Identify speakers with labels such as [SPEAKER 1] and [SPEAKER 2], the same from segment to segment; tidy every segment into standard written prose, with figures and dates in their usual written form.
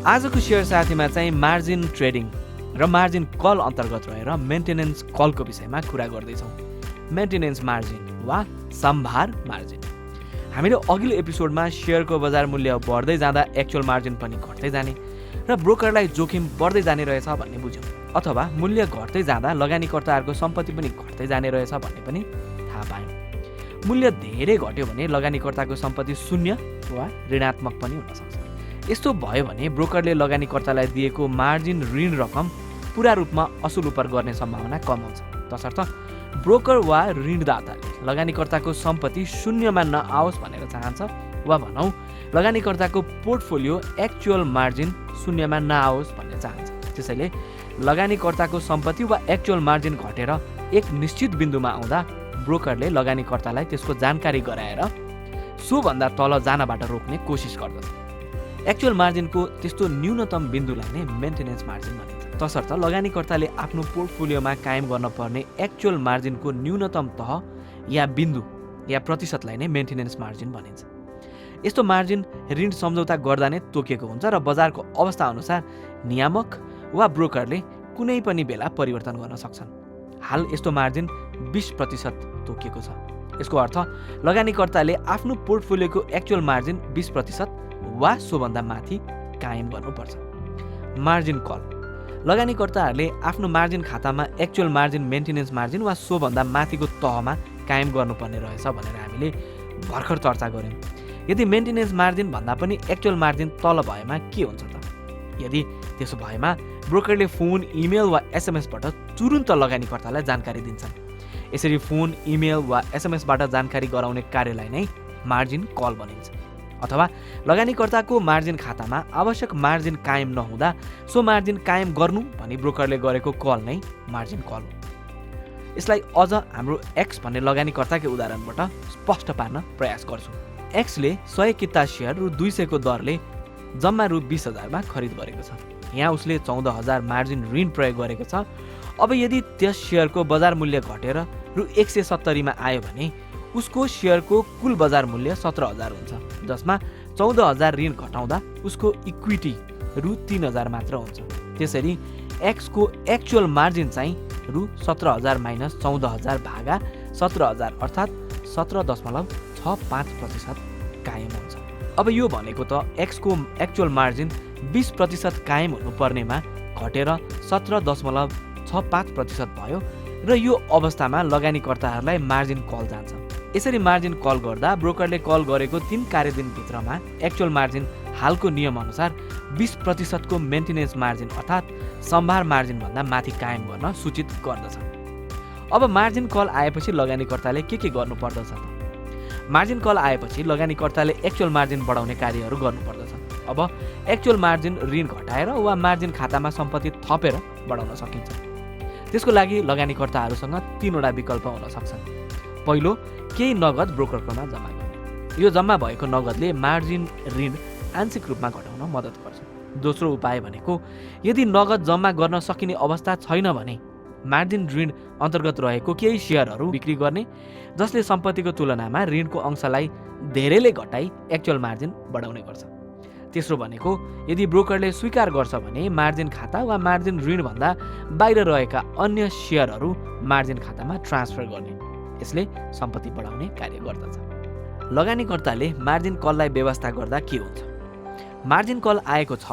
[SPEAKER 1] आजको शेयर साथीमा चाहिँ मार्जिन ट्रेडिङ र मार्जिन कल अन्तर्गत रहेर मेन्टेनेन्स कलको विषयमा कुरा गर्दैछौँ। मेन्टेनेन्स मार्जिन वा सम्भार मार्जिन। हामीले अघिल्लो एपिसोडमा शेयरको बजार मूल्य बढ्दै जाँदा एक्चुअल मार्जिन पनि घट्दै जाने र ब्रोकरलाई जोखिम बढ्दै जाने रहेछ भन्ने बुझ्यौँ, अथवा मूल्य घट्दै जाँदा लगानीकर्ताहरूको सम्पत्ति पनि घट्दै जाने रहेछ भन्ने पनि थाहा पायौँ। मूल्य धेरै घट्यो भने लगानीकर्ताको सम्पत्ति शून्य वा ऋणात्मक पनि हुन सक्छ। यस्तो भयो भने ब्रोकरले लगानीकर्तालाई दिएको मार्जिन ऋण रकम पूरा रूपमा असुल उपर गर्ने सम्भावना कम हुन्छ। तसर्थ ब्रोकर वा ऋणदाताले लगानीकर्ताको सम्पत्ति शून्यमा नआओस् भनेर चाहन्छ, वा भनौँ लगानीकर्ताको पोर्टफोलियो एक्चुअल मार्जिन शून्यमा नआओस् भन्ने चाहन्छ। त्यसैले लगानीकर्ताको सम्पत्ति वा एक्चुअल मार्जिन घटेर एक निश्चित बिन्दुमा आउँदा ब्रोकरले लगानीकर्तालाई त्यसको जानकारी गराएर सोभन्दा तल जानबाट रोक्ने कोसिस गर्दछ। एक्चुअल मार्जिनको त्यस्तो न्यूनतम बिन्दुलाई नै मेन्टेनेन्स मार्जिन भनिन्छ। तसर्थ लगानीकर्ताले आफ्नो पोर्टफोलियोमा कायम गर्न पर्ने एक्चुअल मार्जिनको न्यूनतम तह या बिन्दु या प्रतिशतलाई नै मेन्टेनेन्स मार्जिन भनिन्छ। यस्तो मार्जिन ऋण सम्झौता गर्दा नै तोकिएको हुन्छ र बजारको अवस्था अनुसार नियामक वा ब्रोकरले कुनै पनि बेला परिवर्तन गर्न सक्छन्। हाल यस्तो मार्जिन 20% तोकिएको छ। यसको अर्थ लगानीकर्ताले आफ्नो पोर्टफोलियोको एक्चुअल मार्जिन 20% वा सोभन्दा माथि कायम गर्नुपर्छ। Margin call. लगानीकर्ताहरूले आफ्नो मार्जिन खातामा एक्चुअल मार्जिन मेन्टेनेन्स मार्जिन वा सोभन्दा माथिको तहमा कायम गर्नुपर्ने रहेछ भनेर हामीले भर्खर चर्चा गऱ्यौँ। यदि मेन्टेनेन्स मार्जिन भन्दा पनि एक्चुअल मार्जिन तल भएमा के हुन्छ त? यदि त्यसो भएमा ब्रोकरले फोन, इमेल वा एसएमएसबाट तुरुन्त लगानीकर्तालाई जानकारी दिन्छन्। यसरी फोन, इमेल वा एसएमएसबाट जानकारी गराउने कार्यलाई नै मार्जिन कल भनिन्छ। अथवा लगानीकर्ताको मार्जिन खातामा आवश्यक मार्जिन कायम नहुँदा सो मार्जिन कायम गर्नु भनी ब्रोकरले गरेको कल नै मार्जिन कल हो। यसलाई अझ हाम्रो एक्स भन्ने लगानीकर्ताकै उदाहरणबाट स्पष्ट पार्न प्रयास गर्छु। एक्सले 100 किता सेयर रु 200 को दरले जम्मा रु 20,000 मा खरिद गरेको छ। यहाँ उसले 14,000 मार्जिन ऋण प्रयोग गरेको छ। अब यदि त्यस शेयरको बजार मूल्य घटेर रु 170 मा आयो भने उसको शेयरको कुल बजार मूल्य 17,000 हुन्छ, जसमा 14,000 ऋण घटाउँदा उसको इक्विटी रु 3,000 मात्र हुन्छ। त्यसरी एक्स को एक्चुअल मार्जिन चाहिँ रु 17,000 माइनस 14,000 भागा 17,000 अर्थात् 17.65% कायम हुन्छ। अब यो भनेको त एक्स को एक्चुअल मार्जिन 20% कायम हुनुपर्नेमा घटेर 17.65% भयो र यो अवस्थामा लगानीकर्ताहरूलाई मार्जिन कल जान्छ। यसरी मार्जिन कल गर्दा ब्रोकरले कल गरेको 3 कार्यदिनभित्रमा एक्चुअल मार्जिन हालको नियम अनुसार 20% को मेन्टेनेन्स मार्जिन अर्थात् सम्भार मार्जिन भन्दा माथि कायम गर्न सूचित गर्दछ। अब मार्जिन कल आएपछि लगानीकर्ताले के गर्नुपर्दछ त? मार्जिन कल आएपछि लगानीकर्ताले एक्चुअल मार्जिन बढाउने कार्यहरू गर्नुपर्दछ। अब एक्चुअल मार्जिन ऋण घटाएर वा मार्जिन खातामा सम्पत्ति थपेर बढाउन सकिन्छ। त्यसको लागि लगानीकर्ताहरूसँग 3 वटा विकल्प हुन सक्छन्। पहिलो, केही नगद ब्रोकरकोमा जम्मा गर्ने। यो जम्मा भएको नगदले मार्जिन ऋण आंशिक रूपमा घटाउन मद्दत गर्छ। दोस्रो उपाय भनेको यदि नगद जम्मा गर्न सकिने अवस्था छैन भने मार्जिन ऋण अन्तर्गत रहेको केही शेयरहरू बिक्री गर्ने, जसले सम्पत्तिको तुलनामा ऋणको अंशलाई धेरैले घटाई एक्चुअल मार्जिन बढाउने गर्छ। तेस्रो भनेको यदि ब्रोकरले स्वीकार गर्छ भने मार्जिन खाता वा मार्जिन ऋण भन्दा बाहिर रहेका अन्य शेयरहरू मार्जिन खातामा ट्रान्सफर गर्ने। यसले सम्पत्ति बढाउने कार्य गर्दछ। लगानीकर्ताले मार्जिन कललाई व्यवस्था गर्दा के हुन्छ? मार्जिन कल आएको छ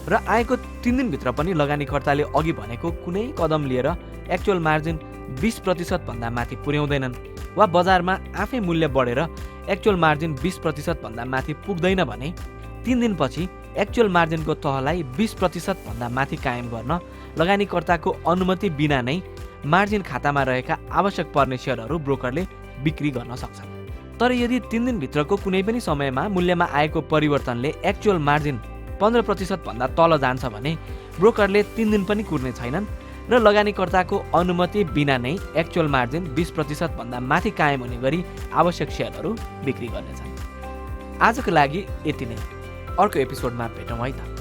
[SPEAKER 1] र आएको 3 दिनभित्र पनि लगानीकर्ताले अघि भनेको कुनै कदम लिएर एक्चुअल मार्जिन 20% भन्दा माथि पुर्याउँदैनन् वा बजारमा आफै मूल्य बढेर एक्चुअल मार्जिन 20% भन्दा माथि पुग्दैन भने 3 दिनपछि एक्चुअल मार्जिनको तहलाई 20% भन्दा माथि कायम गर्न लगानीकर्ताको अनुमति बिना नै मार्जिन खातामा रहेका आवश्यक पर्ने शेयरहरू ब्रोकरले बिक्री गर्न सक्छन्। तर यदि 3 दिनभित्रको कुनै पनि समयमा मूल्यमा आएको परिवर्तनले एक्चुअल मार्जिन 15% भन्दा तल जान्छ भने ब्रोकरले 3 दिन पनि कुर्ने छैनन् र लगानीकर्ताको अनुमति बिना नै एक्चुअल मार्जिन 20% भन्दा माथि कायम हुने गरी आवश्यक शेयरहरू बिक्री गर्नेछन्। आजको लागि यति नै। अर्को एपिसोडमा भेटौँ है त।